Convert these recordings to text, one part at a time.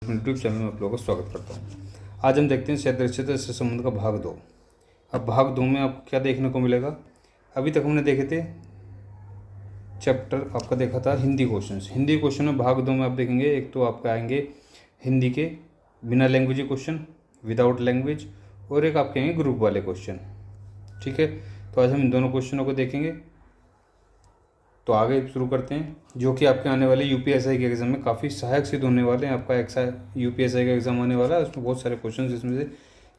YouTube channel में आप लोगों का स्वागत करता हूँ। आज हम देखते हैं क्षेत्र से संबंध का भाग 2। अब भाग 2 में आपको क्या देखने को मिलेगा। अभी तक हमने देखे थे चैप्टर, आपका देखा था हिंदी क्वेश्चंस। हिंदी क्वेश्चन में भाग 2 में आप देखेंगे, एक तो आपका आएंगे हिंदी के बिना लैंग्वेज क्वेश्चन, विदाउट लैंग्वेज, और एक आपके आएंगे ग्रुप वाले क्वेश्चन। ठीक है, तो आज हम इन दोनों क्वेश्चनों को देखेंगे। तो आगे शुरू करते हैं, जो कि आपके आने वाले यूपीएसआई के एग्ज़ाम में काफ़ी सहायक सिद्ध होने वाले हैं। आपका यूपीएसआई का एग्ज़ाम आने वाला है, उसमें बहुत सारे क्वेश्चन इसमें से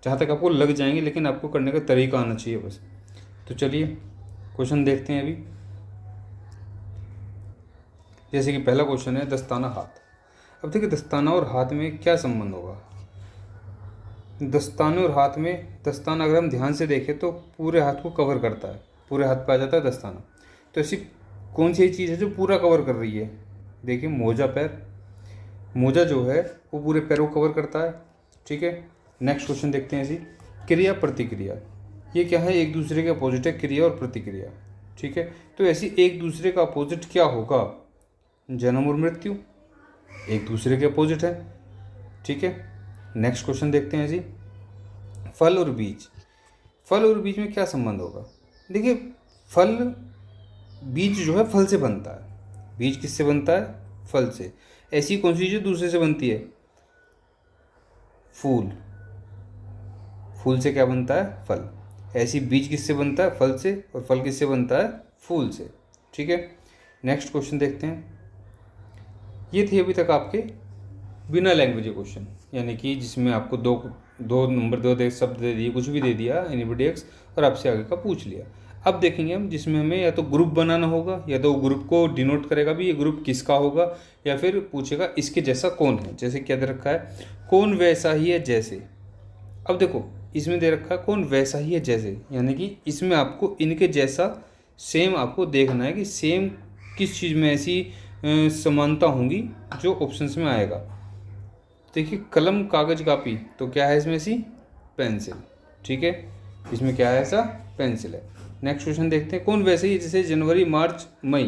जहाँ तक आपको लग जाएंगे, लेकिन आपको करने का तरीका आना चाहिए बस। तो चलिए क्वेश्चन देखते हैं अभी। जैसे कि पहला क्वेश्चन है दस्ताना हाथ। अब देखिए दस्ताना और हाथ में क्या संबंध होगा। दस्ताने और हाथ में, दस्ताना अगर हम ध्यान से देखें तो पूरे हाथ को कवर करता है, पूरे हाथ पे आ जाता है दस्ताना। तो ऐसी कौन सी चीज़ है जो पूरा कवर कर रही है। देखिए मोजा, पैर, मोजा जो है वो पूरे पैरों को कवर करता है। ठीक है, नेक्स्ट क्वेश्चन देखते हैं ऐसी क्रिया प्रतिक्रिया। ये क्या है, एक दूसरे के अपोजिट है क्रिया और प्रतिक्रिया। ठीक है, तो ऐसी एक दूसरे का अपोजिट क्या होगा। जन्म और मृत्यु एक दूसरे के अपोजिट है। ठीक है, नेक्स्ट क्वेश्चन देखते हैं ऐसी फल और बीज। फल और बीज में क्या संबंध होगा। देखिए फल, बीज जो है फल से बनता है। बीज किससे बनता है, फल से। ऐसी कौन सी चीज़ दूसरे से बनती है, फूल। फूल से क्या बनता है, फल। ऐसी बीज किससे बनता है, फल से, और फल किससे बनता है, फूल से। ठीक है, नेक्स्ट क्वेश्चन देखते हैं। ये थे अभी तक आपके बिना लैंग्वेज क्वेश्चन, यानी कि जिसमें आपको दो नंबर दो शब्द दे दिए, कुछ भी दे दिया एनीबॉडी एक्स, और आपसे आगे का पूछ लिया। अब देखेंगे हम जिसमें हमें या तो ग्रुप बनाना होगा, या तो ग्रुप को डिनोट करेगा भी ये ग्रुप किसका होगा, या फिर पूछेगा इसके जैसा कौन है। जैसे क्या दे रखा है, कौन वैसा ही है जैसे। अब देखो इसमें दे रखा है कौन वैसा ही है जैसे, यानी कि इसमें आपको इनके जैसा सेम आपको देखना है कि सेम किस चीज़ में ऐसी समानता होंगी जो ऑप्शंस में आएगा। देखिए कलम, कागज, कापी, तो क्या है इसमें सी, पेंसिल। ठीक है, इसमें क्या है, ऐसा पेंसिल है। नेक्स्ट क्वेश्चन देखते हैं, कौन वैसे ही जैसे जनवरी, मार्च, मई।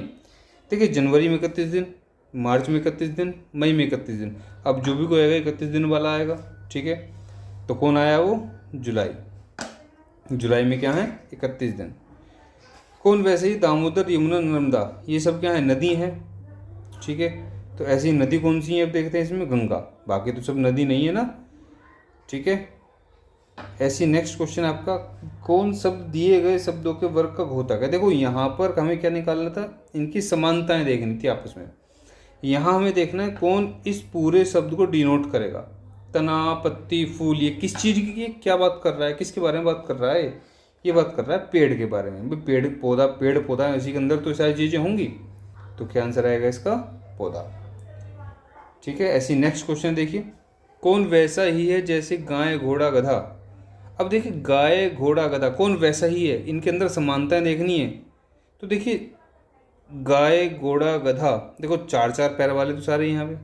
देखिए जनवरी में 31 दिन, मार्च में 31 दिन, मई में 31 दिन। अब जो भी कोई आएगा 31 दिन वाला आएगा। ठीक है, तो कौन आया वो, जुलाई। जुलाई में क्या है, 31 दिन। कौन वैसे ही दामोदर, यमुना, नर्मदा, ये सब क्या है, नदी है। ठीक है, तो ऐसी नदी कौन सी है, अब देखते हैं इसमें गंगा। बाकी तो सब नदी नहीं है ना। ठीक है, ऐसी नेक्स्ट क्वेश्चन आपका, कौन शब्द दिए गए शब्दों के वर्ग का घोतक है। देखो यहाँ पर हमें क्या निकालना था, इनकी समानताएं देखनी थी आपस में। यहाँ हमें देखना है कौन इस पूरे शब्द को डिनोट करेगा। तना, पत्ती, फूल, ये किस चीज़ की, ये क्या बात कर रहा है, किसके बारे में बात कर रहा है, ये बात कर रहा है पेड़ के बारे में। भाई पेड़ पौधा इसी के अंदर तो सारी चीज़ें होंगी, तो क्या आंसर आएगा इसका, पौधा। ठीक है, ऐसी नेक्स्ट क्वेश्चन देखिए, कौन वैसा ही है जैसे गाय, घोड़ा, गधा। अब देखिए गाय, घोड़ा, गधा कौन वैसा ही है, इनके अंदर समानताएं देखनी है। तो देखिए गाय, घोड़ा, गधा, देखो चार चार पैर वाले तो सारे यहाँ पे।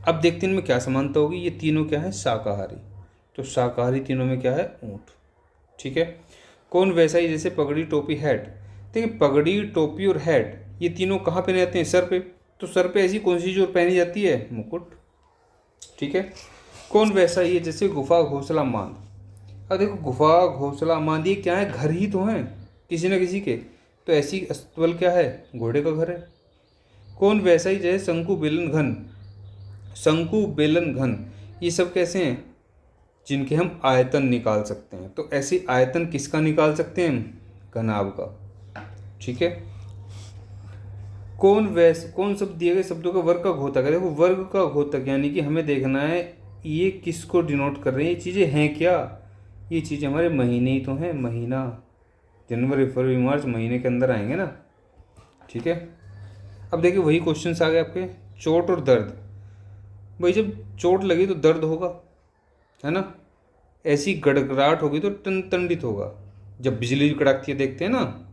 अब देखते हैं इनमें क्या समानता होगी। ये तीनों क्या है, शाकाहारी, तो शाकाहारी तीनों में क्या है, ऊँट। ठीक है, कौन वैसा ही जैसे पगड़ी, टोपी, हैट। देखिए पगड़ी, टोपी और हैट ये तीनों कहाँ पहने जाते हैं, सर पे। तो सर पे ऐसी कौन सी चीज़ पहनी जाती है, मुकुट। ठीक है, कौन वैसा ही है जैसे गुफा, घोंसला, मांद। अब देखो गुफा, घोंसला, मांद ये क्या है, घर ही तो हैं किसी न किसी के। तो ऐसी अस्तबल क्या है, घोड़े का घर है। कौन वैसा ही जैसे शंकु, बेलन, घन। शंकु, बेलन, घन ये सब कैसे हैं, जिनके हम आयतन निकाल सकते हैं। तो ऐसी आयतन किसका निकाल सकते हैं हम, घनाभ का। ठीक है, कौन शब्द दिए गए शब्दों का वर्ग का घोतक है। देखो वर्ग का घोतक यानी कि हमें देखना है ये किसको डिनोट कर रहे हैं, ये चीज़ें हैं क्या। ये चीज़ें हमारे महीने ही तो हैं, महीना। जनवरी, फरवरी, मार्च महीने के अंदर आएंगे ना। ठीक है, अब देखिए वही क्वेश्चन आ गए आपके, चोट और दर्द। भाई जब चोट लगी तो दर्द होगा, है ना। ऐसी गड़गड़ाहट होगी तो तंडित होगा। जब बिजली कड़कती है देखते हैं ना,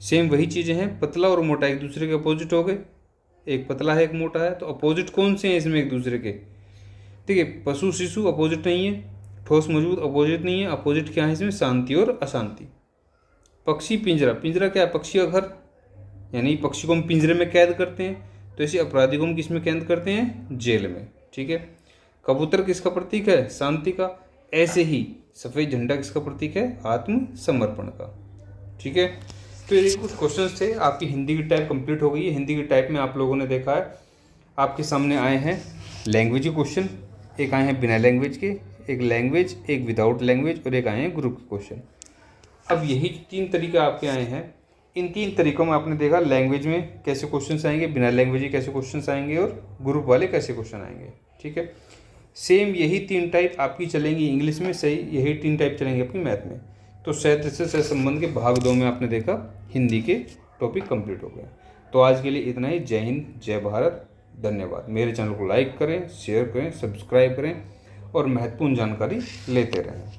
सेम वही चीज़ें हैं। पतला और मोटा एक दूसरे के अपोजिट हो गए, एक पतला है एक मोटा है, तो अपोजिट कौन से हैं इसमें एक दूसरे के। ठीक है, पशु, शिशु अपोजिट नहीं है, ठोस, मजबूत अपोजिट नहीं है। अपोजिट क्या है इसमें, शांति और अशांति। पक्षी, पिंजरा, पिंजरा क्या है, पक्षी का घर, यानी पक्षी को हम पिंजरे में कैद करते हैं। तो ऐसे अपराधी को हम किस में कैद करते हैं, जेल में। ठीक ठीक है। कबूतर किसका प्रतीक है? शांति का। ऐसे ही सफ़ेद झंडा किसका प्रतीक है? आत्मसमर्पण का। ठीक है। तो ये कुछ क्वेश्चंस थे। आपकी हिंदी की टाइप कंप्लीट हो गई है। हिंदी की टाइप में आप लोगों ने देखा है, आपके सामने आए हैं लैंग्वेज के क्वेश्चन, एक आए हैं बिना लैंग्वेज के, एक लैंग्वेज, एक विदाउट लैंग्वेज, और एक आए हैं ग्रुप के क्वेश्चन। अब यही 3 तरीके आपके आए हैं। इन 3 तरीकों में आपने देखा लैंग्वेज में कैसे क्वेश्चंस आएंगे, बिना लैंग्वेज के कैसे क्वेश्चंस आएंगे, और ग्रुप वाले कैसे क्वेश्चन आएंगे। ठीक है। सेम यही 3 टाइप आपकी चलेंगी इंग्लिश में, सही यही 3 टाइप चलेंगे आपकी मैथ में। तो साहित्य से सहसंबंध के भाग 2 में आपने देखा हिंदी के टॉपिक कंप्लीट हो गए। तो आज के लिए इतना ही। जय हिंद, जय भारत, धन्यवाद। मेरे चैनल को लाइक करें, शेयर करें, सब्सक्राइब करें और महत्वपूर्ण जानकारी लेते रहें।